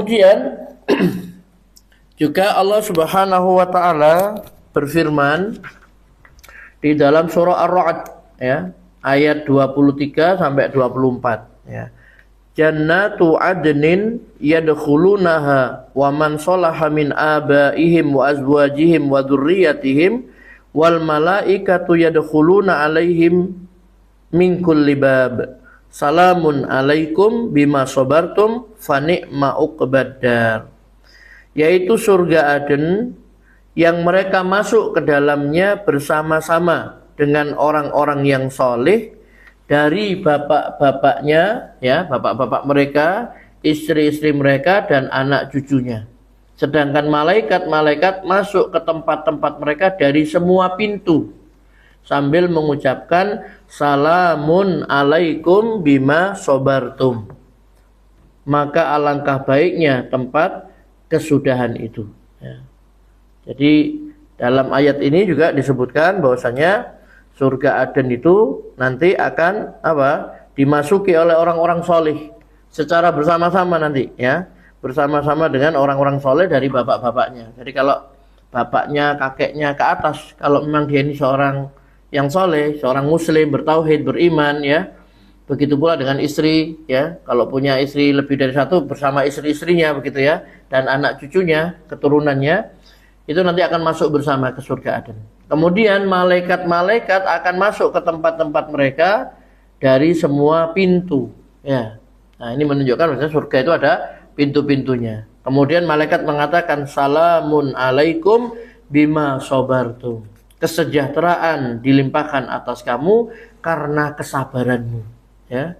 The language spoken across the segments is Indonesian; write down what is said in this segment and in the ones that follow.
Kemudian juga Allah Subhanahu wa taala berfirman di dalam surah Ar-Ra'd ya, ayat 23 sampai 24 ya. Jannatu adnin yadkhulunaha wa man salaha min abaihim wa azwajihim wa dzurriyyatihim wal malaikatu yadkhuluna alaihim min kulli bab. Salamun alaikum bima sabartum fa ni'ma uqbaddar. Yaitu surga Aden yang mereka masuk ke dalamnya bersama-sama dengan orang-orang yang soleh dari bapak-bapaknya, ya, bapak-bapak mereka, istri-istri mereka, dan anak cucunya. Sedangkan malaikat-malaikat masuk ke tempat-tempat mereka dari semua pintu sambil mengucapkan salamun alaikum bima sobartum. Maka alangkah baiknya tempat kesudahan itu ya. Jadi dalam ayat ini juga disebutkan bahwasanya surga Aden itu nanti akan dimasuki oleh orang-orang soleh secara bersama-sama nanti ya, bersama-sama dengan orang-orang soleh dari bapak-bapaknya. Jadi kalau bapaknya, kakeknya ke atas, kalau memang dia ini seorang yang soleh, seorang muslim, bertauhid, beriman ya. Begitu pula dengan istri ya, kalau punya istri lebih dari satu bersama istri-istrinya begitu ya, dan anak cucunya, keturunannya, itu nanti akan masuk bersama ke surga Aden. Kemudian malaikat-malaikat akan masuk ke tempat-tempat mereka dari semua pintu ya. Nah, ini menunjukkan bahwa surga itu ada pintu-pintunya. Kemudian malaikat mengatakan salamun alaikum bima sabartum. Kesejahteraan dilimpahkan atas kamu karena kesabaranmu ya.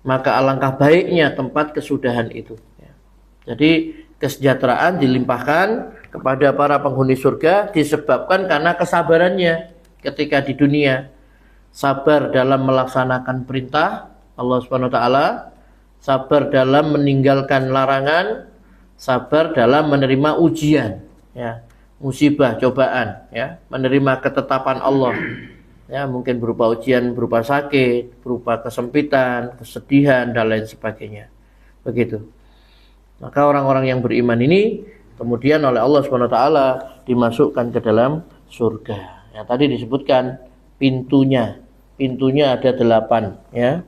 Maka alangkah baiknya tempat kesudahan itu ya. Jadi kesejahteraan dilimpahkan kepada para penghuni surga disebabkan karena kesabarannya ketika di dunia. Sabar dalam melaksanakan perintah Allah Subhanahu wa taala, sabar dalam meninggalkan larangan, sabar dalam menerima ujian ya, musibah, cobaan ya, menerima ketetapan Allah ya, mungkin berupa ujian, berupa sakit, berupa kesempitan, kesedihan, dan lain sebagainya begitu. Maka orang-orang yang beriman ini kemudian oleh Allah SWT dimasukkan ke dalam surga. Yang tadi disebutkan pintunya ada 8 ya.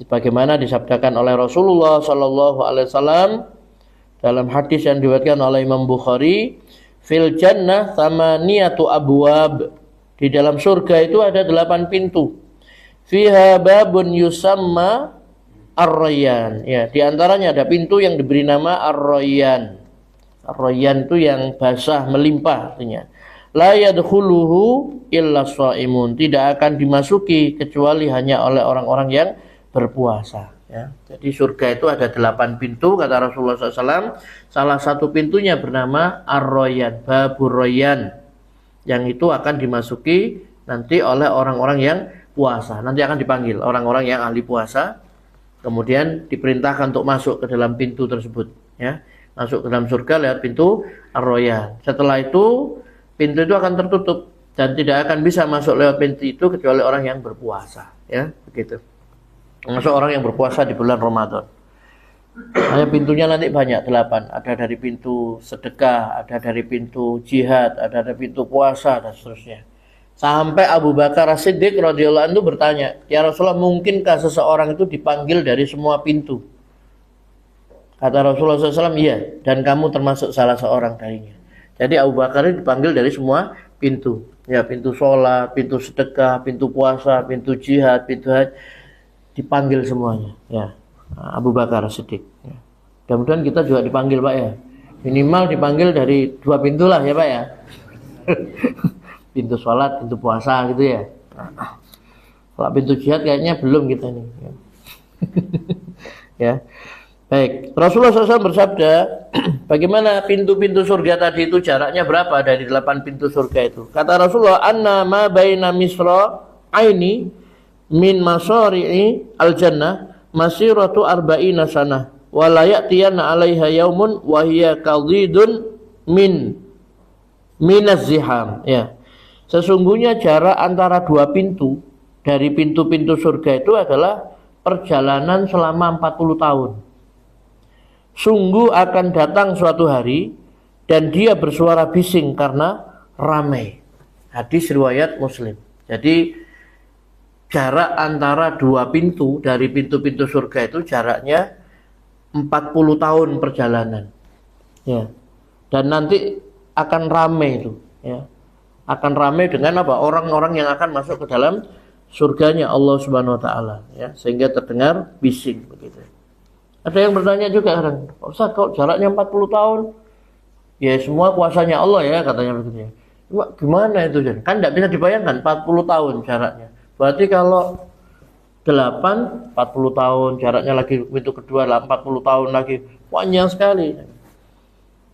Sebagaimana disabdakan oleh Rasulullah SAW dalam hadis yang diriwayatkan oleh Imam Bukhari, fil jannah thamaniyatu abwab. Di dalam surga itu ada 8 pintu. Fiha babun yusamma Ar-Rayyan ya, di antaranya ada pintu yang diberi nama Ar-Rayyan. Ar-Rayyan itu yang basah melimpah artinya. La yadkhuluhu illa shaimun, tidak akan dimasuki kecuali hanya oleh orang-orang yang berpuasa ya. Jadi surga itu ada 8 pintu kata Rasulullah SAW. Salah satu pintunya bernama Ar-Rayyan, Babur Rayyan, yang itu akan dimasuki nanti oleh orang-orang yang puasa. Nanti akan dipanggil orang-orang yang ahli puasa, kemudian diperintahkan untuk masuk ke dalam pintu tersebut ya, masuk ke dalam surga lewat pintu Ar-Rayyan. Setelah itu pintu itu akan tertutup dan tidak akan bisa masuk lewat pintu itu kecuali orang yang berpuasa ya, begitu. Masuk orang yang berpuasa di bulan Ramadan. Hanya pintunya nanti banyak 8. Ada dari pintu sedekah, ada dari pintu jihad, ada dari pintu puasa dan seterusnya. Sampai Abu Bakar As-Siddiq radhiyallahu anhu bertanya, ya Rasulullah, mungkinkah seseorang itu dipanggil dari semua pintu? Kata Rasulullah SAW, iya, dan kamu termasuk salah seorang darinya. Jadi Abu Bakar ini dipanggil dari semua pintu. Ya, pintu sholat, pintu sedekah, pintu puasa, pintu jihad, pintu haji, dipanggil semuanya. Ya, Abu Bakar As-Siddiq. Ya. Mudah-mudahan kita juga dipanggil Pak ya. Minimal dipanggil dari 2 pintu lah ya Pak ya. Pintu sholat, pintu puasa gitu ya. Kalau pintu jihad kayaknya belum kita nih. Ya. Baik, Rasulullah SAW bersabda, bagaimana pintu-pintu surga tadi itu jaraknya berapa dari 8 pintu surga itu? Kata Rasulullah, anna ma baina misra aini min masari'i al-jannah masiratu arba'ina sanah wa la ya'tiyanna 'alaiha yaumun wa hiya qadidun minaz ziham ya. Sesungguhnya jarak antara 2 pintu dari pintu-pintu surga itu adalah perjalanan selama 40 tahun. Sungguh akan datang suatu hari dan dia bersuara bising karena ramai. Hadis riwayat Muslim. Jadi jarak antara dua pintu dari pintu-pintu surga itu jaraknya 40 tahun perjalanan. Ya. Dan nanti akan ramai itu, ya. Akan ramai dengan apa? Orang-orang yang akan masuk ke dalam surganya Allah Subhanahu wa taala, ya. Sehingga terdengar bising begitu. Ada yang bertanya juga orang, Ustaz, kok jaraknya 40 tahun? Ya semua kuasanya Allah ya, katanya begitu. Cuma gimana itu? Kan tidak bisa dibayangkan 40 tahun jaraknya. Berarti kalau 8, 40 tahun, jaraknya lagi pintu kedua 40 tahun lagi. Panjang sekali.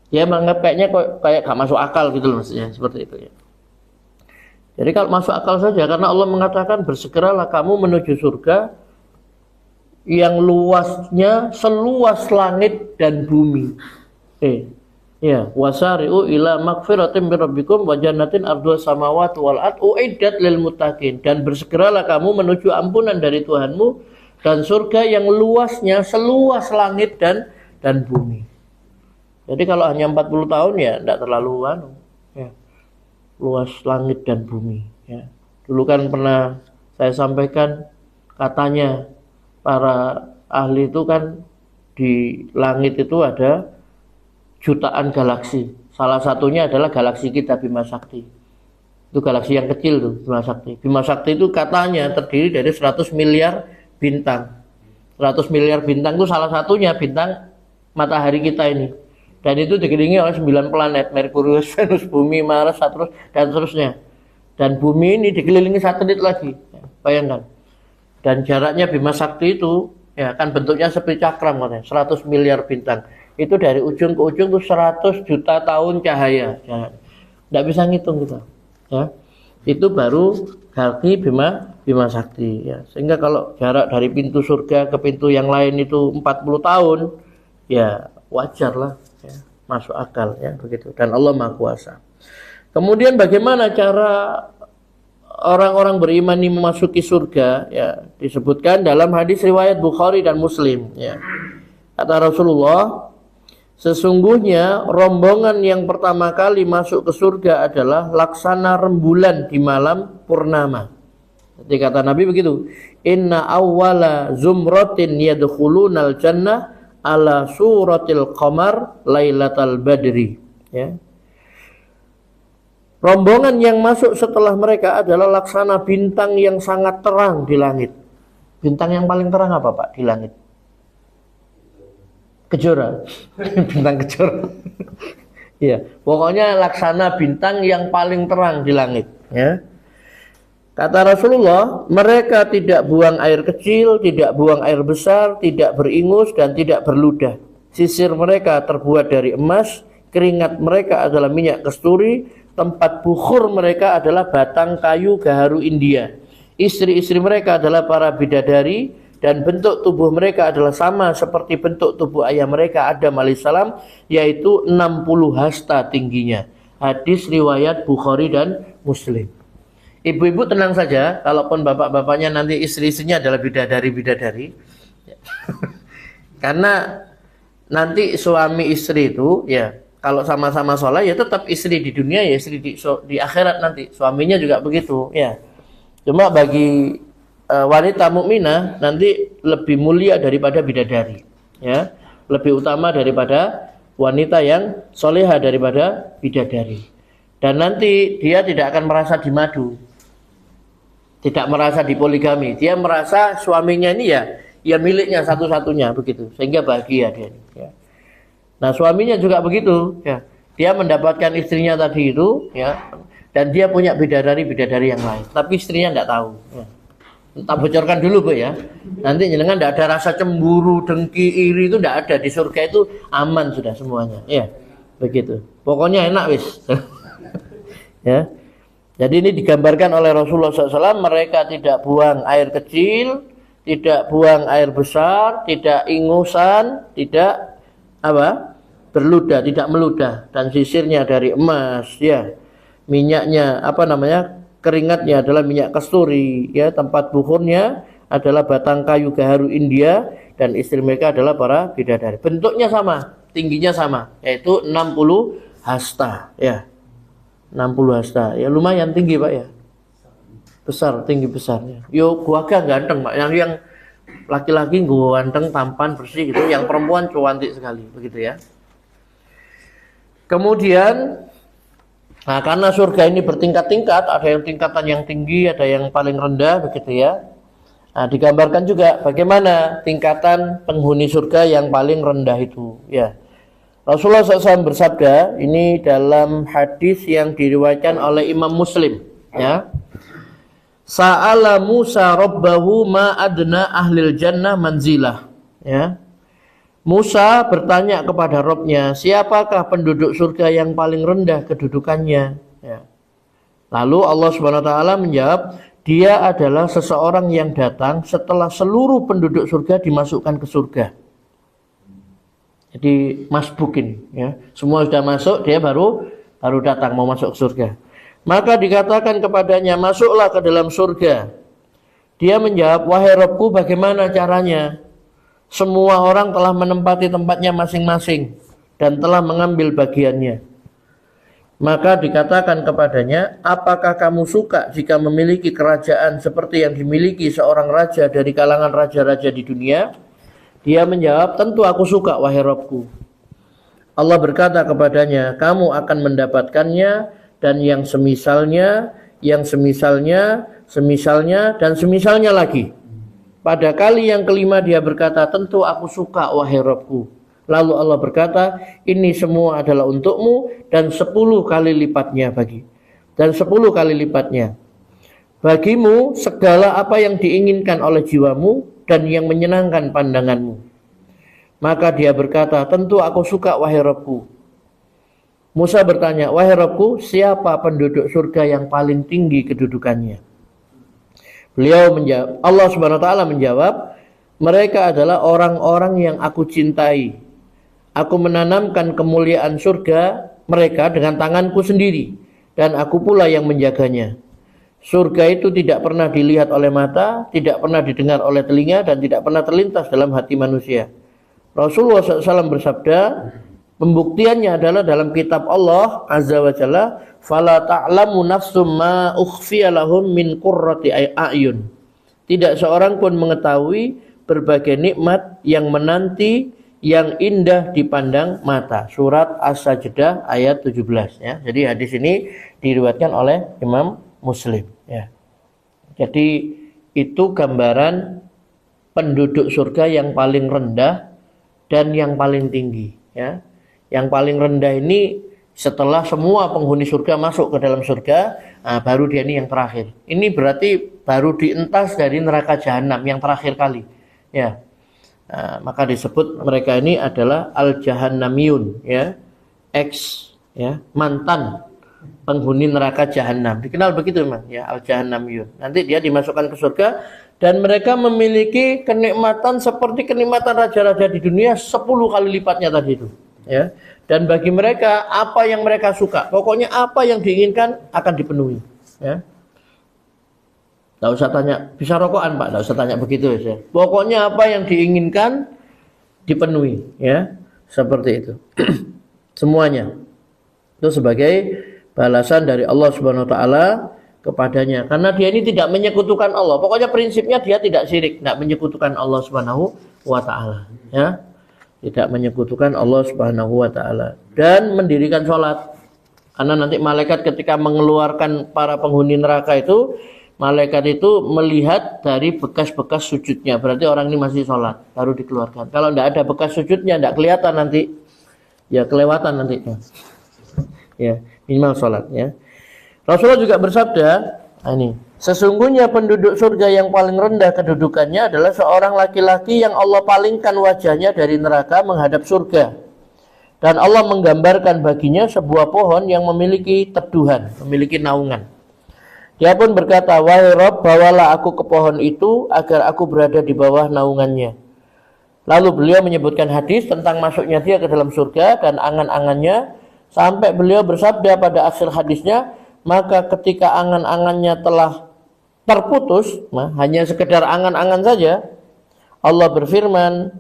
Ya menganggap kayaknya kayak gak masuk akal gitu loh maksudnya, seperti itu ya. Jadi kalau masuk akal saja, karena Allah mengatakan bersegeralah kamu menuju surga yang luasnya seluas langit dan bumi. Ya, wasari'u ila magfiratin min rabbikum wa jannatin ardhuha samawati wal ard uiddat lil muttaqin, dan bersegeralah kamu menuju ampunan dari Tuhanmu dan surga yang luasnya seluas langit dan bumi. Jadi kalau hanya 40 tahun ya tidak terlalu ya, luas langit dan bumi ya. Dulu kan pernah saya sampaikan, katanya para ahli itu kan di langit itu ada jutaan galaksi. Salah satunya adalah galaksi kita, Bima Sakti. Itu galaksi yang kecil tuh, Bima Sakti. Bima Sakti itu katanya terdiri dari 100 miliar bintang. 100 miliar bintang itu salah satunya bintang matahari kita ini. Dan itu dikelilingi oleh 9 planet, Merkurius, Venus, Bumi, Mars, Saturnus, dan seterusnya. Dan bumi ini dikelilingi satelit lagi, ya, bayangkan. Dan jaraknya Bima Sakti itu ya kan bentuknya seperti cakram katanya, 100 miliar bintang. Itu dari ujung ke ujung itu 100 juta tahun cahaya. Tidak bisa ngitung kita. Ya. Itu baru galaksi Bima Sakti. Ya. Sehingga kalau jarak dari pintu surga ke pintu yang lain itu 40 tahun, ya wajar lah. Ya, masuk akal ya begitu, dan Allah Maha Kuasa. Kemudian bagaimana cara orang-orang beriman ini memasuki surga? Ya, disebutkan dalam hadis riwayat Bukhari dan Muslim ya. Kata Rasulullah, sesungguhnya rombongan yang pertama kali masuk ke surga adalah laksana rembulan di malam purnama. Jadi kata Nabi begitu, inna awwala zumratin yadkhulunal jannah ala suratil qamar lailatal badri ya. Rombongan yang masuk setelah mereka adalah laksana bintang yang sangat terang di langit. Bintang yang paling terang apa Pak di langit? Kejora. Bintang kejora. Ya, pokoknya laksana bintang yang paling terang di langit ya. Kata Rasulullah, mereka tidak buang air kecil, tidak buang air besar, tidak beringus, dan tidak berludah. Sisir mereka terbuat dari emas, keringat mereka adalah minyak kasturi, tempat bukhur mereka adalah batang kayu gaharu India. Istri-istri mereka adalah para bidadari, dan bentuk tubuh mereka adalah sama seperti bentuk tubuh ayah mereka Adam alaihissalam, yaitu 60 hasta tingginya. Hadis riwayat Bukhari dan Muslim. Ibu-ibu tenang saja, kalaupun bapak-bapaknya nanti istri-istrinya adalah bidadari-bidadari. Karena nanti suami istri itu ya kalau sama-sama sholat ya tetap istri di dunia ya istri di akhirat nanti. Suaminya juga begitu ya. Cuma bagi wanita mukminah nanti lebih mulia daripada bidadari ya. Lebih utama daripada wanita yang soleha daripada bidadari. Dan nanti dia tidak akan merasa dimadu, tidak merasa dipoligami. Dia merasa suaminya ini ya miliknya satu-satunya begitu, sehingga bahagia dia. Ya. Nah suaminya juga begitu, ya. Dia mendapatkan istrinya tadi itu, ya, dan dia punya bidadari yang lain, tapi istrinya tidak tahu. Ya. Tak bocorkan dulu Bu ya. Nanti jenengan tidak ada rasa cemburu, dengki, iri itu tidak ada di surga itu, aman sudah semuanya. Ya, begitu. Pokoknya enak wis. Ya. Jadi ini digambarkan oleh Rasulullah SAW, mereka tidak buang air kecil, tidak buang air besar, tidak ingusan, tidak berludah, tidak meludah, dan sisirnya dari emas, ya. Minyaknya keringatnya adalah minyak kasturi, ya. Tempat bukhurnya adalah batang kayu gaharu India, dan istri mereka adalah para bidadari. Bentuknya sama, tingginya sama, yaitu 60 hasta, ya. 60 hasta. Ya lumayan tinggi, Pak, ya. Besar, tinggi besarnya. Yo gua ganteng, Pak. Yang laki-laki gua ganteng, tampan, bersih gitu. Yang perempuan cantik sekali, begitu ya. Kemudian nah, karena surga ini bertingkat-tingkat, ada yang tingkatan yang tinggi, ada yang paling rendah, begitu ya. Nah, digambarkan juga bagaimana tingkatan penghuni surga yang paling rendah itu, ya. Rasulullah SAW bersabda, ini dalam hadis yang diriwayatkan oleh Imam Muslim, ya. Sa'ala Musa rabbahu ma adna ahlil jannah manzilah, ya. Musa bertanya kepada Rabb-nya, siapakah penduduk surga yang paling rendah kedudukannya? Ya. Lalu Allah Subhanahu wa taala menjawab, dia adalah seseorang yang datang setelah seluruh penduduk surga dimasukkan ke surga. Jadi masbukin, ya. Semua sudah masuk, dia baru datang mau masuk ke surga. Maka dikatakan kepadanya, masuklah ke dalam surga. Dia menjawab, wahai Rabbku, bagaimana caranya? Semua orang telah menempati tempatnya masing-masing dan telah mengambil bagiannya. Maka dikatakan kepadanya, apakah kamu suka jika memiliki kerajaan seperti yang dimiliki seorang raja dari kalangan raja-raja di dunia? Dia menjawab, tentu aku suka, wahai Rabbku. Allah berkata kepadanya, kamu akan mendapatkannya dan yang semisalnya, dan semisalnya lagi. Pada kali yang kelima dia berkata, tentu aku suka, wahai Rabbku. Lalu Allah berkata, ini semua adalah untukmu dan 10 kali lipatnya bagimu segala apa yang diinginkan oleh jiwamu dan yang menyenangkan pandanganmu. Maka dia berkata, tentu aku suka, wahai Rabbku. Musa bertanya, wahai Rabbku, siapa penduduk surga yang paling tinggi kedudukannya? Beliau menjawab, Allah Subhanahu wa taala menjawab, mereka adalah orang-orang yang aku cintai. Aku menanamkan kemuliaan surga mereka dengan tanganku sendiri, dan aku pula yang menjaganya. Surga itu tidak pernah dilihat oleh mata, tidak pernah didengar oleh telinga, dan tidak pernah terlintas dalam hati manusia. Rasulullah SAW bersabda, pembuktiannya adalah dalam kitab Allah Azza wa Jalla, fala ta'lamu nafsum ma ukhfiya lahum min qurrati a'yun. Tidak seorang pun mengetahui berbagai nikmat yang menanti yang indah dipandang mata. Surat As-Sajdah ayat 17, ya. Jadi hadis ini diriwayatkan oleh Imam Muslim, ya. Jadi itu gambaran penduduk surga yang paling rendah dan yang paling tinggi, ya. Yang paling rendah ini setelah semua penghuni surga masuk ke dalam surga, nah, baru dia ini yang terakhir. Ini berarti baru dientas dari neraka jahanam yang terakhir kali, ya. Nah, maka disebut mereka ini adalah al-jahannamiyun, ya, ya, mantan penghuni neraka jahanam. Dikenal begitu memang, ya, al-jahannamiyun. Nanti dia dimasukkan ke surga dan mereka memiliki kenikmatan seperti kenikmatan raja-raja di dunia 10 kali lipatnya tadi itu, ya. Dan bagi mereka apa yang mereka suka, pokoknya apa yang diinginkan akan dipenuhi, ya. Tidak usah tanya, bisa rokokan Pak, tidak usah tanya begitu ya. Pokoknya apa yang diinginkan dipenuhi, ya, seperti itu. Semuanya itu sebagai balasan dari Allah Subhanahu wa taala kepadanya, karena dia ini tidak menyekutukan Allah. Pokoknya prinsipnya dia tidak syirik, tidak menyekutukan Allah Subhanahu wa taala, ya. Tidak menyekutukan Allah Subhanahu wa taala dan mendirikan sholat. Karena nanti malaikat ketika mengeluarkan para penghuni neraka itu, malaikat itu melihat dari bekas-bekas sujudnya. Berarti orang ini masih sholat, baru dikeluarkan. Kalau tidak ada bekas sujudnya, tidak kelihatan nanti, ya kelewatan nanti, ya minimal sholat, ya. Rasulullah juga bersabda, ini, sesungguhnya penduduk surga yang paling rendah kedudukannya adalah seorang laki-laki yang Allah palingkan wajahnya dari neraka menghadap surga, dan Allah menggambarkan baginya sebuah pohon yang memiliki teduhan, memiliki naungan. Dia pun berkata, wahai Rabb, bawalah aku ke pohon itu agar aku berada di bawah naungannya. Lalu beliau menyebutkan hadis tentang masuknya dia ke dalam surga dan angan-angannya, sampai beliau bersabda pada akhir hadisnya, maka ketika angan-angannya telah terputus, hanya sekedar angan-angan saja, Allah berfirman,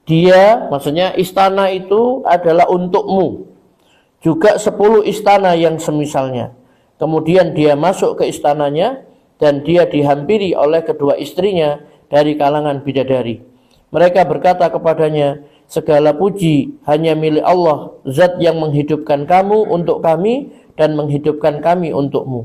dia, maksudnya istana itu adalah untukmu, juga 10 istana yang semisalnya. Kemudian dia masuk ke istananya dan dia dihampiri oleh kedua istrinya dari kalangan bidadari. Mereka berkata kepadanya, segala puji hanya milik Allah, zat yang menghidupkan kamu untuk kami dan menghidupkan kami untukmu.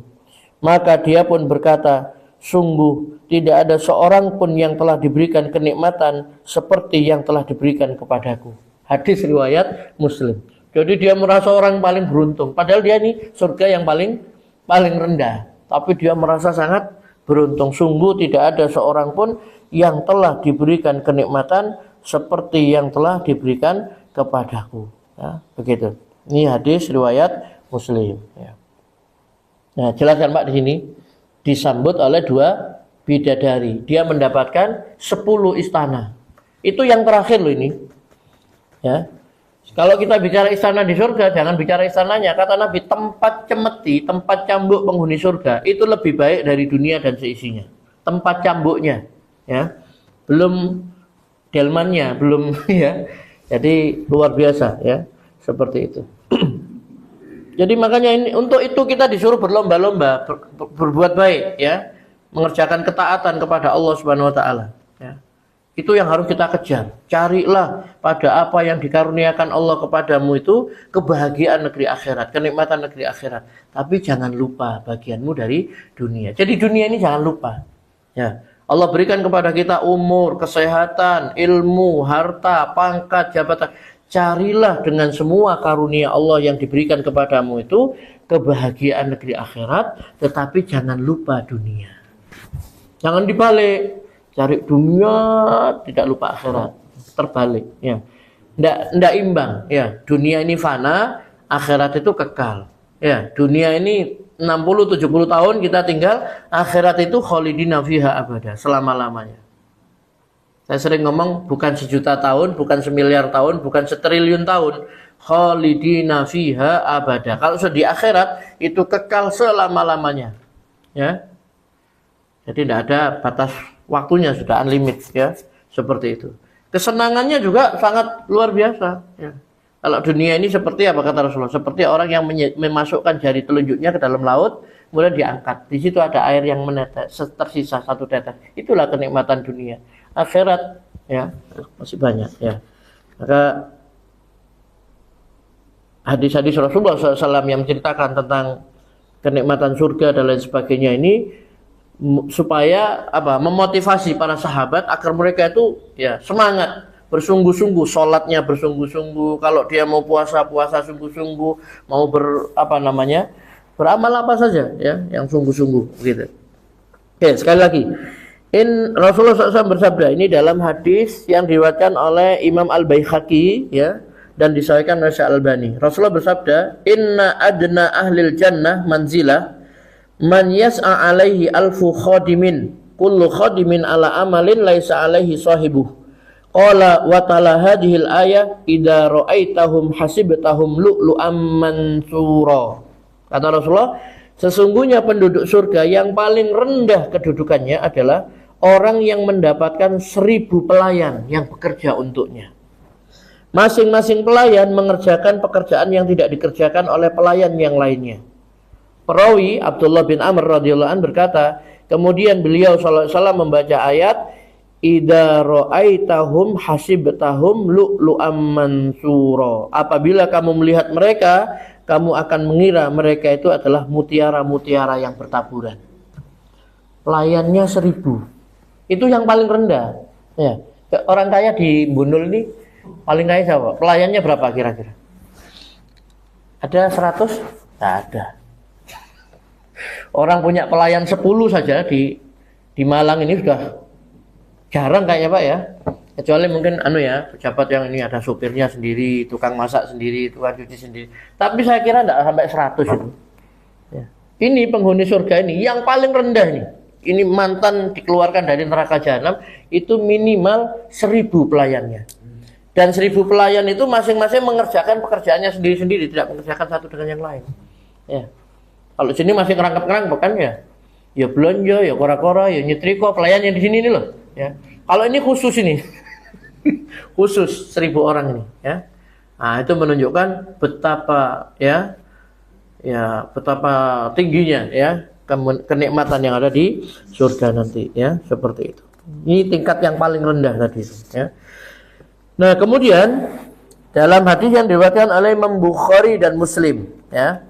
Maka dia pun berkata, sungguh tidak ada seorang pun yang telah diberikan kenikmatan seperti yang telah diberikan kepadaku. Hadis riwayat Muslim. Jadi dia merasa orang paling beruntung, padahal dia ini surga yang paling rendah, tapi dia merasa sangat beruntung. Sungguh tidak ada seorang pun yang telah diberikan kenikmatan seperti yang telah diberikan kepadaku. Ya, begitu. Ini hadis riwayat Muslim. Ya. Nah, jelaskan Pak di sini disambut oleh 2 bidadari. Dia mendapatkan 10 istana. Itu yang terakhir loh ini. Ya. Kalau kita bicara istana di surga, jangan bicara istananya. Kata Nabi, tempat cemeti, tempat cambuk penghuni surga itu lebih baik dari dunia dan seisinya. Tempat cambuknya, ya, belum delmannya, belum ya. Jadi luar biasa, ya, seperti itu. Jadi makanya ini untuk itu kita disuruh berlomba-lomba berbuat baik, ya, mengerjakan ketaatan kepada Allah Subhanahu Wa Taala. Ya. Itu yang harus kita kejar. Carilah pada apa yang dikaruniakan Allah kepadamu itu kebahagiaan negeri akhirat, kenikmatan negeri akhirat. Tapi jangan lupa bagianmu dari dunia. Jadi dunia ini jangan lupa. Ya, Allah berikan kepada kita umur, kesehatan, ilmu, harta, pangkat, jabatan. Carilah dengan semua karunia Allah yang diberikan kepadamu itu kebahagiaan negeri akhirat, tetapi jangan lupa dunia. Jangan dibalik. Cari dunia, tidak lupa akhirat. Terbalik, ya. Nggak imbang, ya. Dunia ini fana, akhirat itu kekal. Ya, dunia ini 60-70 tahun kita tinggal, akhirat itu khalidina fiha abada, selama-lamanya. Saya sering ngomong bukan 1 juta tahun, bukan 1 miliar tahun, bukan 1 triliun tahun. Khalidina fiha abada. Kalau sudah di akhirat itu kekal selama-lamanya. Ya. Jadi tidak ada batas waktunya, sudah unlimited, ya, seperti itu. Kesenangannya juga sangat luar biasa, ya. Kalau dunia ini seperti apa kata Rasulullah? Seperti orang yang memasukkan jari telunjuknya ke dalam laut, kemudian diangkat. Di situ ada air yang menetes, tersisa 1 tetes. Itulah kenikmatan dunia. Akhirat, ya, masih banyak, ya. Maka hadis-hadis Rasulullah SAW yang menceritakan tentang kenikmatan surga dan lain sebagainya ini supaya apa, memotivasi para sahabat agar mereka itu, ya, semangat, bersungguh-sungguh, sholatnya bersungguh-sungguh, kalau dia mau puasa sungguh-sungguh, mau beramal apa saja, ya, yang sungguh-sungguh, gitu. Oke, sekali lagi, Rasulullah SAW bersabda, ini dalam hadis yang diriwayatkan oleh Imam Al-Baihaqi, ya, dan disahihkan oleh Syekh Al-Albani. Rasulullah bersabda, inna adna ahlil jannah manzilah man yas'a alaihi alfu khadimin kullu khadimin ala amalin laisa alaihi sahibuh. Qala wa tala hadhil ayah idza ra'aitahum hasibtahum lu'lu'am mansura. Kata Rasulullah, sesungguhnya penduduk surga yang paling rendah kedudukannya adalah orang yang mendapatkan 1000 pelayan yang bekerja untuknya. Masing-masing pelayan mengerjakan pekerjaan yang tidak dikerjakan oleh pelayan yang lainnya. Perawi Abdullah bin Amr radhiyallahu anhu berkata, kemudian beliau sallallahu alaihi wasallam membaca ayat idza ra'aitahum hasibtahum lu'lu'am mansura. Apabila kamu melihat mereka, kamu akan mengira mereka itu adalah mutiara-mutiara yang bertaburan. Pelayannya 1000. Itu yang paling rendah. Ya. Orang kaya di Bundul ini paling kaya siapa? Pelayannya berapa kira-kira? Ada 100? Tidak ada. Orang punya pelayan 10 saja di Malang ini sudah jarang kayaknya Pak, ya. Kecuali mungkin pejabat yang ini ada supirnya sendiri, tukang masak sendiri, tukang cuci sendiri. Tapi saya kira tidak sampai 100 itu. Ya. Ini penghuni surga ini yang paling rendah ini. Ini mantan dikeluarkan dari neraka jahanam, itu minimal 1000 pelayannya. Dan 1000 pelayan itu masing-masing mengerjakan pekerjaannya sendiri-sendiri, tidak mengerjakan satu dengan yang lain. Ya. Kalau sini masih ngerangkap-ngerangkap kan, ya. Ya belanja, ya kora-kora, ya nyetrika, pelayan yang di sini ini loh, ya. Kalau ini khusus ini, khusus 1000 orang ini, ya. Nah, itu menunjukkan betapa betapa tingginya ya kenikmatan yang ada di surga nanti ya, seperti itu. Ini tingkat yang paling rendah tadi ya. Nah, kemudian dalam hadis yang diriwayatkan oleh Imam Bukhari dan Muslim ya,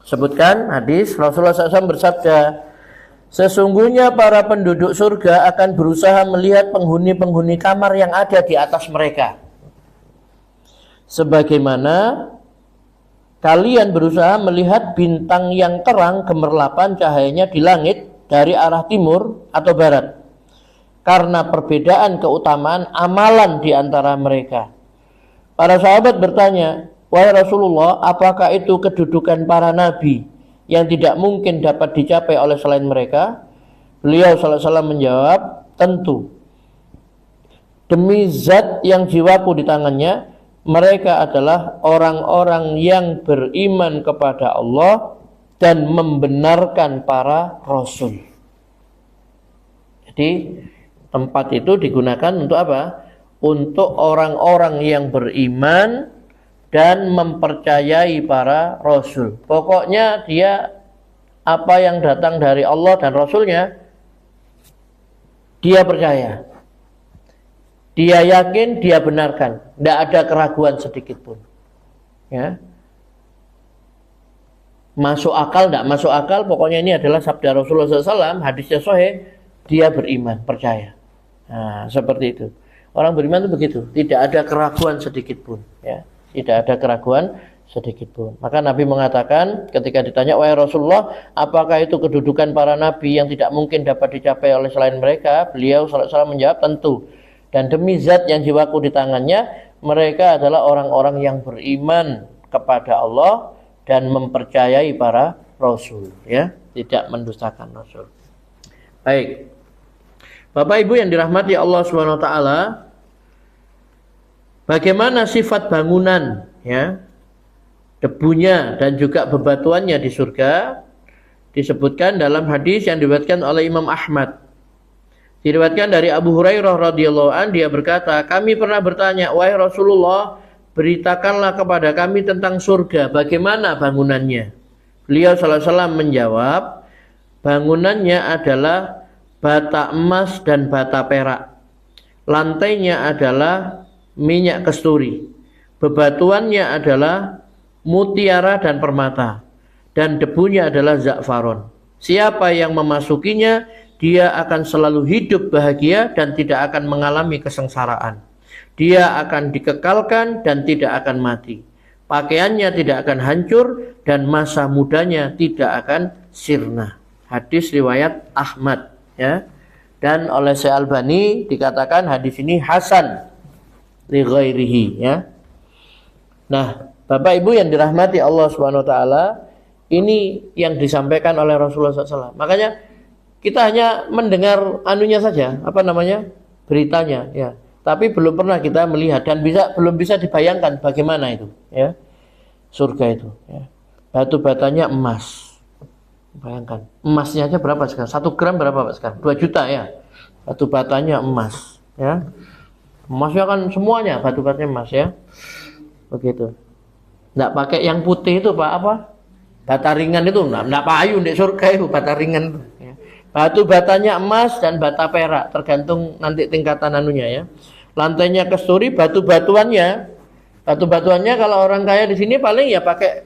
sebutkan hadis Rasulullah SAW bersabda, sesungguhnya para penduduk surga akan berusaha melihat penghuni-penghuni kamar yang ada di atas mereka, sebagaimana kalian berusaha melihat bintang yang terang gemerlapan cahayanya di langit dari arah timur atau barat, karena perbedaan keutamaan amalan di antara mereka. Para sahabat bertanya, wahai Rasulullah, apakah itu kedudukan para nabi yang tidak mungkin dapat dicapai oleh selain mereka? Beliau sallallahu alaihi wasallam menjawab, tentu. Demi zat yang jiwaku di tangannya, mereka adalah orang-orang yang beriman kepada Allah dan membenarkan para rasul. Jadi tempat itu digunakan untuk apa? Untuk orang-orang yang beriman dan mempercayai para rasul. Pokoknya dia apa yang datang dari Allah dan Rasulnya, dia percaya. Dia yakin, dia benarkan. Tidak ada keraguan sedikit pun. Ya. Masuk akal, tidak masuk akal, pokoknya ini adalah sabda Rasulullah SAW, hadisnya sahih, dia beriman, percaya. Nah, seperti itu. Orang beriman itu begitu, tidak ada keraguan sedikit pun. Ya. Tidak ada keraguan sedikit pun. Maka Nabi mengatakan ketika ditanya, wahai Rasulullah, apakah itu kedudukan para nabi yang tidak mungkin dapat dicapai oleh selain mereka? Beliau sallallahu alaihi wasallam menjawab, tentu. Dan demi zat yang jiwaku di tangannya, mereka adalah orang-orang yang beriman kepada Allah dan mempercayai para rasul, ya, tidak mendustakan rasul. Baik, Bapak Ibu yang dirahmati Allah Subhanahu wa taala, bagaimana sifat bangunan, ya, debunya dan juga bebatuannya di surga disebutkan dalam hadis yang diriwayatkan oleh Imam Ahmad. Diriwayatkan dari Abu Hurairah radhiyallahu an, dia berkata, kami pernah bertanya, wahai Rasulullah, beritakanlah kepada kami tentang surga, bagaimana bangunannya? Beliau sallallahu alaihi wasallam menjawab, bangunannya adalah bata emas dan bata perak. Lantainya adalah minyak kasturi. Bebatuannya adalah mutiara dan permata. Dan debunya adalah za'faron. Siapa yang memasukinya, dia akan selalu hidup bahagia dan tidak akan mengalami kesengsaraan. Dia akan dikekalkan dan tidak akan mati. Pakaiannya tidak akan hancur dan masa mudanya tidak akan sirna. Hadis riwayat Ahmad, ya. Dan oleh Syekh Albani dikatakan hadis ini hasan li ghairihi, ya. Nah, Bapak Ibu yang dirahmati Allah Subhanahu wa taala, ini yang disampaikan oleh Rasulullah SAW. Makanya kita hanya mendengar anunya saja, beritanya, ya. Tapi belum pernah kita melihat dan belum bisa dibayangkan bagaimana itu, ya. Surga itu, ya. Batu batanya emas. Bayangkan, emasnya aja berapa sekarang? 1 gram berapa Pak sekarang? 2 juta ya. Batu batanya emas, ya. Emasnya kan semuanya batu batanya emas, ya. Begitu. Nggak pakai yang putih itu Pak, apa? Bata ringan itu nggak payu di surga itu, bata ringan itu. Batu batanya emas dan bata perak, tergantung nanti tingkatan anunya, ya. Lantainya kasturi, batu-batuannya kalau orang kaya di sini paling ya pakai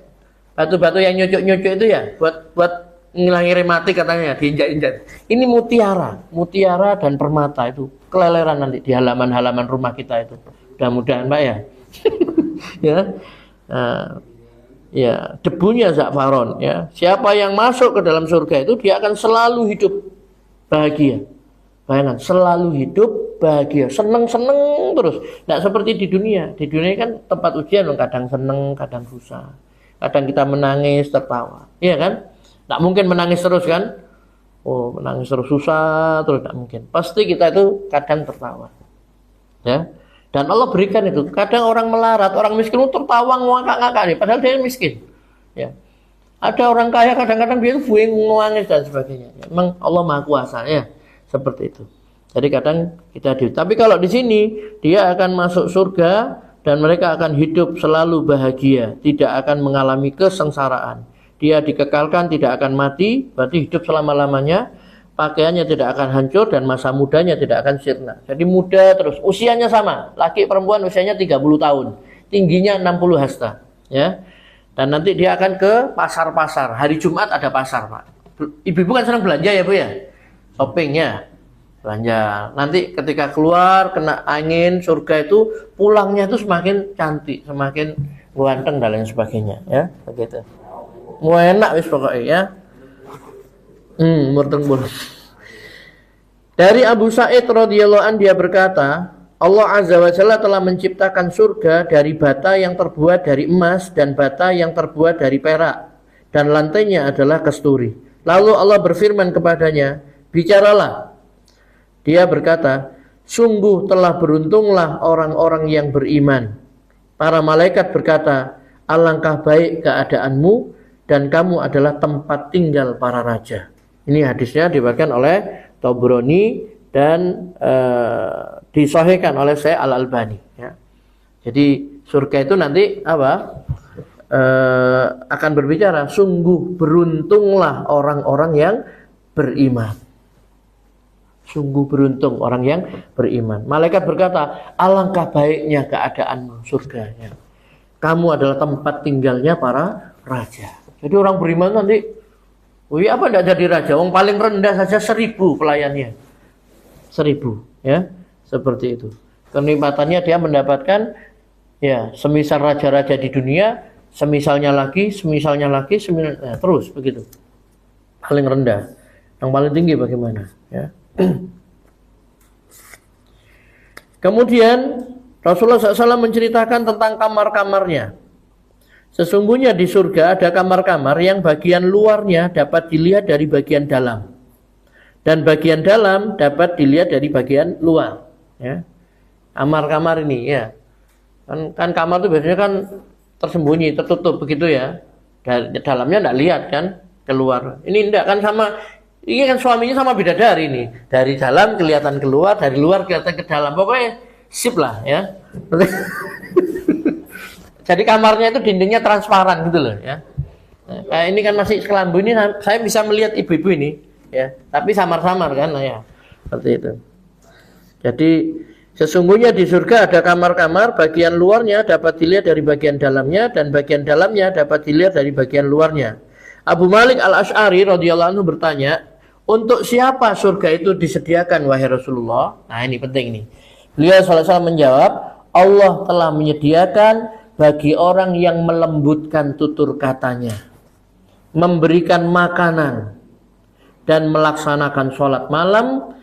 batu-batu yang nyucuk-nyucuk itu ya, buat ngilangi rematik katanya, diinjak-injak. Ini mutiara dan permata itu keleleran nanti di halaman-halaman rumah kita itu. Mudah-mudahan Pak, ya. Ya. Ya, debunya za'faron, ya. Siapa yang masuk ke dalam surga itu dia akan selalu hidup bahagia. Bayangkan, selalu hidup bahagia, seneng-seneng terus. Tidak seperti di dunia. Di dunia kan tempat ujian, kadang seneng, kadang susah. Kadang kita menangis, tertawa. Iya kan? Tidak mungkin menangis terus kan? Oh, menangis terus susah, terus tidak mungkin. Pasti kita itu kadang tertawa. Ya. Dan Allah berikan itu. Kadang orang melarat, orang miskin tertawa ngakak-ngakak nih, padahal dia miskin. Ya. Ada orang kaya kadang-kadang dia itu nangis dan sebagainya. Ya. Memang Allah Maha Kuasa, ya. Seperti itu. Jadi kadang kita tapi kalau di sini dia akan masuk surga dan mereka akan hidup selalu bahagia, tidak akan mengalami kesengsaraan. Dia dikekalkan, tidak akan mati, berarti hidup selama-lamanya, pakaiannya tidak akan hancur dan masa mudanya tidak akan sirna. Jadi muda terus, usianya sama, laki perempuan usianya 30 tahun, tingginya 60 hasta, ya. Dan nanti dia akan ke pasar-pasar. Hari Jumat ada pasar, Pak. Ibu-ibu kan senang belanja ya, Bu ya? Shopping ya, belanja. Nanti ketika keluar kena angin surga itu, pulangnya itu semakin cantik, semakin ganteng dan lain sebagainya, ya, begitu. Mau enak wis pokoknya ya. Murteng. Dari Abu Sa'id radhiyallahu an dia berkata, Allah Azza wa Jalla telah menciptakan surga dari bata yang terbuat dari emas dan bata yang terbuat dari perak, dan lantainya adalah kasturi. Lalu Allah berfirman kepadanya, bicaralah. Dia berkata, sungguh telah beruntunglah orang-orang yang beriman. Para malaikat berkata, alangkah baik keadaanmu dan kamu adalah tempat tinggal para raja. Ini hadisnya diriwayatkan oleh Tabrani dan disahihkan oleh Syekh Al-Albani, ya. Jadi surga itu nanti akan berbicara, sungguh beruntunglah orang-orang yang beriman. Sungguh beruntung orang yang beriman. Malaikat berkata, alangkah baiknya keadaanmu surga, ya. Kamu adalah tempat tinggalnya para raja. Jadi orang beriman nanti, apa tidak jadi raja? Wong paling rendah saja 1000 pelayannya, 1000, ya, seperti itu. Kenikmatannya dia mendapatkan, ya, semisal raja-raja di dunia, semisalnya lagi, terus begitu. Paling rendah, yang paling tinggi bagaimana? Ya. Kemudian Rasulullah SAW menceritakan tentang kamar-kamarnya. Sesungguhnya di surga ada kamar-kamar yang bagian luarnya dapat dilihat dari bagian dalam, dan bagian dalam dapat dilihat dari bagian luar, ya. Kamar-kamar ini, ya, kan kamar itu biasanya kan tersembunyi, tertutup begitu, ya. Dalamnya tidak lihat kan, keluar. Ini tidak kan sama, ini kan suaminya sama bidadari ini. Dari dalam kelihatan keluar, dari luar kelihatan ke dalam. Pokoknya sip lah, ya. Jadi kamarnya itu dindingnya transparan gitu loh, ya. Nah, ini kan masih kelambu ini, saya bisa melihat ibu-ibu ini, ya. Tapi samar-samar kan, ya. Seperti itu. Jadi sesungguhnya di surga ada kamar-kamar, bagian luarnya dapat dilihat dari bagian dalamnya, dan bagian dalamnya dapat dilihat dari bagian luarnya. Abu Malik Al-Asy'ari radhiyallahu anhu bertanya, untuk siapa surga itu disediakan wahai Rasulullah? Nah, ini penting nih. Beliau sallallahu alaihi wasallam menjawab, Allah telah menyediakan bagi orang yang melembutkan tutur katanya, memberikan makanan, dan melaksanakan sholat malam,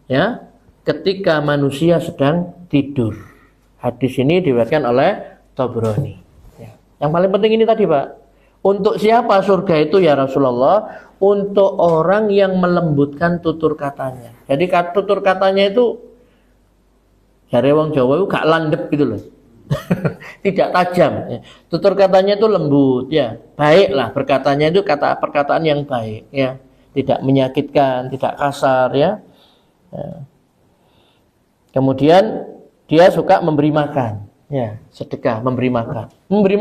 ya, ketika manusia sedang tidur. Hadis ini diriwayatkan oleh Tabrani, ya. Yang paling penting ini tadi, Pak. Untuk siapa surga itu ya Rasulullah? Untuk orang yang melembutkan tutur katanya. Jadi tutur katanya itu, jare wong Jawa itu gak landep gitu loh. Tidak tajam, ya. Tutur katanya itu lembut, ya, baiklah berkatanya itu perkataan yang baik, ya, tidak menyakitkan, tidak kasar, ya. Kemudian dia suka memberi makan, ya, sedekah, memberi makan. Memberi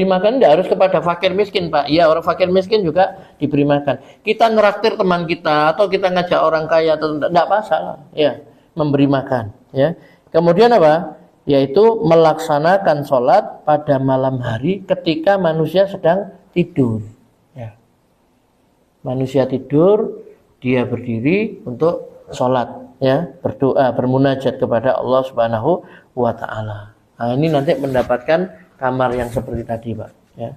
makan tidak harus kepada fakir miskin, Pak. Ya, orang fakir miskin juga diberi makan. Kita ngeraktir teman kita atau kita ngajak orang kaya atau tidak masalah, ya, memberi makan, ya. Kemudian apa? Yaitu melaksanakan sholat pada malam hari ketika manusia sedang tidur, ya. Manusia tidur, dia berdiri untuk sholat, ya, berdoa, bermunajat kepada Allah Subhanahu wa Ta'ala. Nah, ini nanti mendapatkan kamar yang seperti tadi, Pak, ya.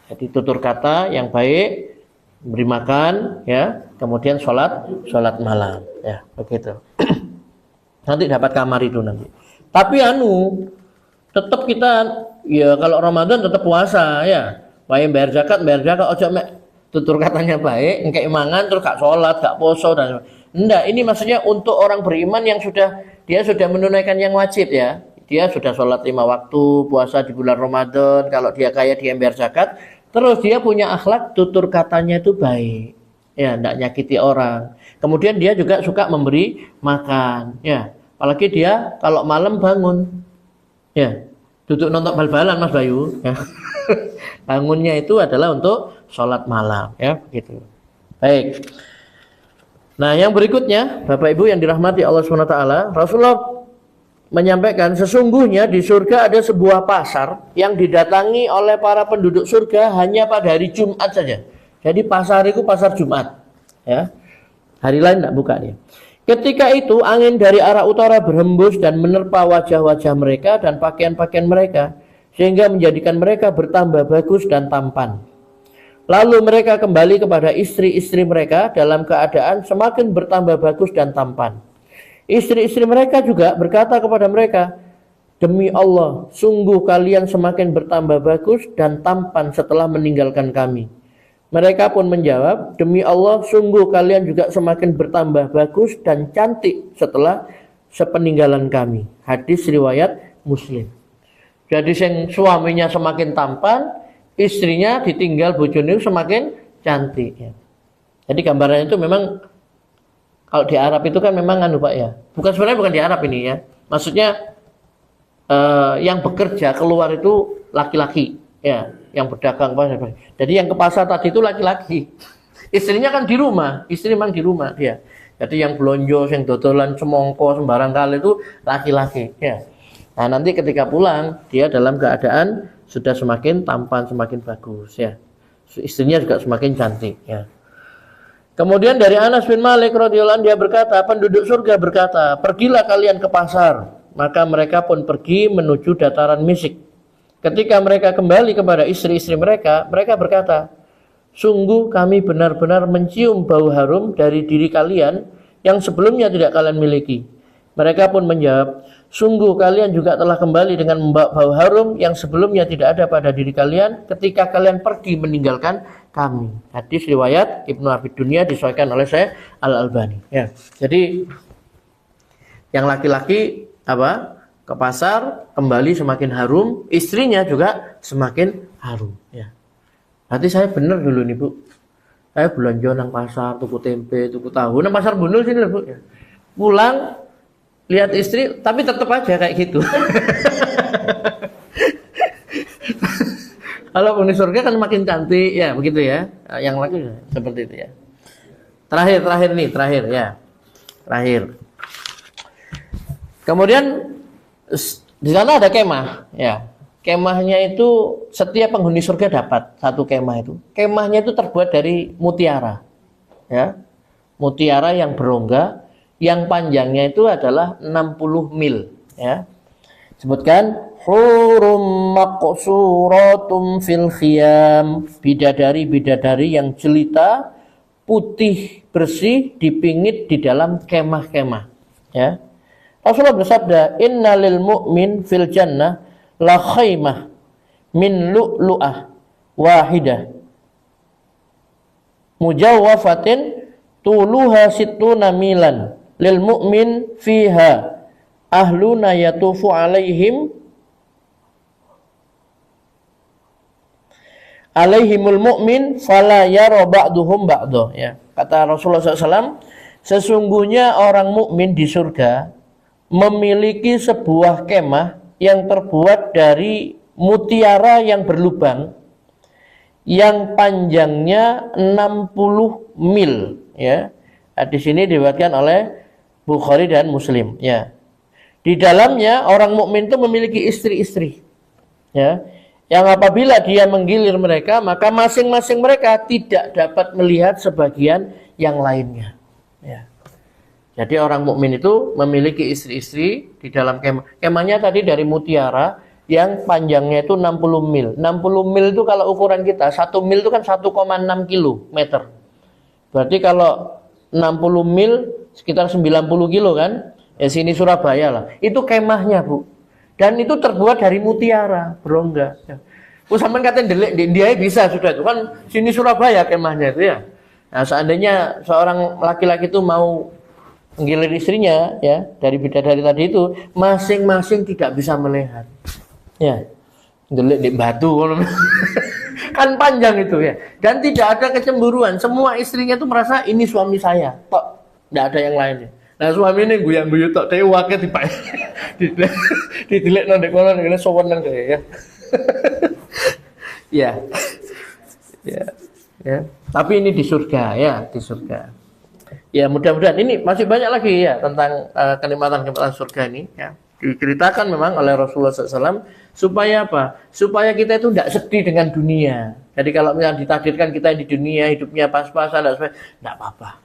Jadi tutur kata yang baik, beri makan, ya, kemudian sholat malam, ya, begitu. Nanti dapat kamar itu nanti. Tapi tetap kita, ya, kalau Ramadan tetap puasa, ya. Wae bayar zakat, ojo mek tutur katanya baik, engke mangan terus gak sholat, gak poso dan enggak. Ini maksudnya untuk orang beriman yang dia sudah menunaikan yang wajib, ya. Dia sudah sholat 5 waktu, puasa di bulan Ramadan, kalau dia kaya dia bayar zakat, terus dia punya akhlak tutur katanya itu baik, ya, tidak nyakiti orang. Kemudian dia juga suka memberi makan, ya. Apalagi dia kalau malam bangun, ya, duduk nonton bal-balan Mas Bayu, ya. Bangunnya itu adalah untuk sholat malam, ya, begitu. Baik. Nah, yang berikutnya, Bapak Ibu yang dirahmati Allah SWT, Rasulullah menyampaikan sesungguhnya di surga ada sebuah pasar yang didatangi oleh para penduduk surga hanya pada hari Jumat saja. Jadi pasar itu pasar Jumat, ya. Hari lain tidak buka dia. Ketika itu angin dari arah utara berhembus dan menerpa wajah-wajah mereka dan pakaian-pakaian mereka sehingga menjadikan mereka bertambah bagus dan tampan. Lalu mereka kembali kepada istri-istri mereka dalam keadaan semakin bertambah bagus dan tampan. Istri-istri mereka juga berkata kepada mereka, demi Allah, sungguh kalian semakin bertambah bagus dan tampan setelah meninggalkan kami. Mereka pun menjawab, demi Allah, sungguh kalian juga semakin bertambah bagus dan cantik setelah sepeninggalan kami. Hadis riwayat Muslim. Jadi suaminya semakin tampan, istrinya ditinggal bojone semakin cantik. Jadi gambarannya itu memang kalau di Arab itu kan memang Pak ya. Sebenarnya bukan di Arab ini ya. Maksudnya yang bekerja keluar itu laki-laki, ya, yang berdagang. Jadi yang ke pasar tadi itu laki-laki. Istrinya kan di rumah, istri memang di rumah dia. Jadi yang belonjo, yang dodolan semongko sembarang kali itu laki-laki, ya. Nah, nanti ketika pulang dia dalam keadaan sudah semakin tampan, semakin bagus, ya. Istrinya juga semakin cantik, ya. Kemudian dari Anas bin Malik radhiyallahu anhu dia berkata, penduduk surga berkata, pergilah kalian ke pasar. Maka mereka pun pergi menuju dataran Misik. Ketika mereka kembali kepada istri-istri mereka, mereka berkata, sungguh kami benar-benar mencium bau harum dari diri kalian yang sebelumnya tidak kalian miliki. Mereka pun menjawab, sungguh kalian juga telah kembali dengan membawa bau harum yang sebelumnya tidak ada pada diri kalian ketika kalian pergi meninggalkan kami. Hadis riwayat Ibnu Abi Dunya disahihkan oleh Syekh Al-Albani. Ya. Jadi yang laki-laki ke pasar kembali semakin harum, istrinya juga semakin harum. Ya. Berarti saya benar dulu nih Bu. Saya belanja nang pasar, tuku tempe, tuku tahu, nang pasar Bundul sini Bu. Ya. Pulang lihat istri, tapi tetap aja kayak gitu. Kalau penghuni surga kan makin cantik, ya begitu ya. Yang lagi seperti itu ya. Terakhir ya. Terakhir. Kemudian di sana ada kemah, ya. Kemahnya itu setiap penghuni surga dapat satu kemah itu. Kemahnya itu terbuat dari mutiara, ya. Mutiara yang berongga, yang panjangnya itu adalah 60 mil, ya. Sebutkan hurum maqsuratum fil khiyam, bidadari-bidadari yang jelita, putih bersih dipingit di dalam kemah-kemah, ya. Rasulullah bersabda, innalil mu'min fil jannah la khaymah min lu'lu'ah wahidah mujawwafatin tuluha sittuna milan lil mu'min fiha ahluna yatufu alaihimul mu'min fala yara ba'duhum ba'dah, ya. Kata Rasulullah SAW, sesungguhnya orang mukmin di surga memiliki sebuah kemah yang terbuat dari mutiara yang berlubang yang panjangnya 60 mil, ya. Di sini diriwayatkan oleh Bukhari dan Muslim, ya. Di dalamnya orang mukmin itu memiliki istri-istri, ya, yang apabila dia menggilir mereka, maka masing-masing mereka tidak dapat melihat sebagian yang lainnya, ya. Jadi orang mukmin itu memiliki istri-istri di dalam kemah. Kemahnya tadi dari mutiara yang panjangnya itu 60 mil. 60 mil itu kalau ukuran kita, 1 mil itu kan 1,6 kilometer. Berarti kalau 60 mil sekitar 90 kilo kan? Ya sini Surabaya lah. Itu kemahnya, Bu. Dan itu terbuat dari mutiara, berongga. Sampean katen delik di India bisa sudah itu kan sini Surabaya kemahnya itu ya. Nah, seandainya seorang laki-laki itu mau menggilir istrinya, ya, dari bidadari tadi itu, masing-masing tidak bisa melihat, ya. Delik di batu kan panjang itu ya. Dan tidak ada kecemburuan. Semua istrinya itu merasa ini suami saya. Tok, tidak ada yang lainnya. Nah suami ini guyang-guyu tok teh wake dipae. Didelik nang ndek kono ngene soweneng deh ya. Ya. Ya. Ya. Tapi ini di surga ya, di surga. Ya mudah-mudahan ini masih banyak lagi ya tentang kenikmatan-kenikmatan surga ini ya. Diceritakan memang oleh Rasulullah SAW supaya apa? Supaya kita itu tidak sedih dengan dunia. Jadi kalau misalnya ditakdirkan kita di dunia hidupnya pas-pasan, tidak apa-apa.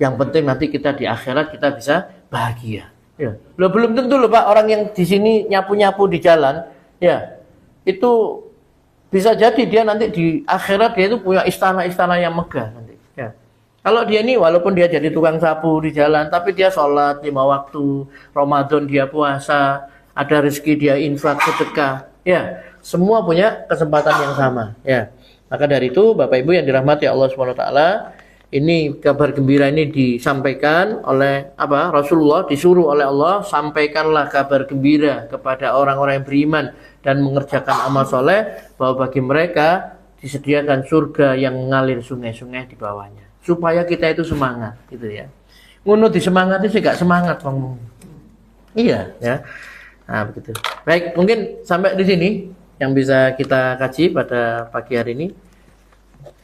Yang penting nanti kita di akhirat kita bisa bahagia. Ya. Loh, belum tentu loh Pak orang yang di sini nyapu-nyapu di jalan, ya itu bisa jadi dia nanti di akhirat dia itu punya istana-istana yang megah nanti. Ya. Kalau dia ini walaupun dia jadi tukang sapu di jalan, tapi dia sholat 5 waktu, Ramadan dia puasa, ada rezeki dia infak sedekah, ya semua punya kesempatan yang sama. Ya. Maka dari itu Bapak Ibu yang dirahmati Allah SWT, ini kabar gembira ini disampaikan oleh Rasulullah disuruh oleh Allah, sampaikanlah kabar gembira kepada orang-orang yang beriman dan mengerjakan amal soleh bahwa bagi mereka disediakan surga yang mengalir sungai-sungai di bawahnya. Supaya kita itu semangat, gitu ya. Ngono disemangati sih gak semangat, Bang. Iya, ya. Nah, begitu. Baik, mungkin sampai di sini yang bisa kita kaji pada pagi hari ini.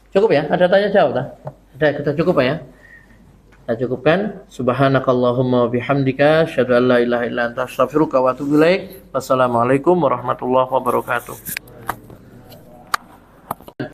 Cukup ya? Ada tanya jawab tak? Ada, kita cukup ya. Kita cukupkan. Subhanakallahumma bihamdika asyhadu an la ilaha illa anta astaghfiruka wa atubu ilaik. Wassalamualaikum warahmatullahi wabarakatuh.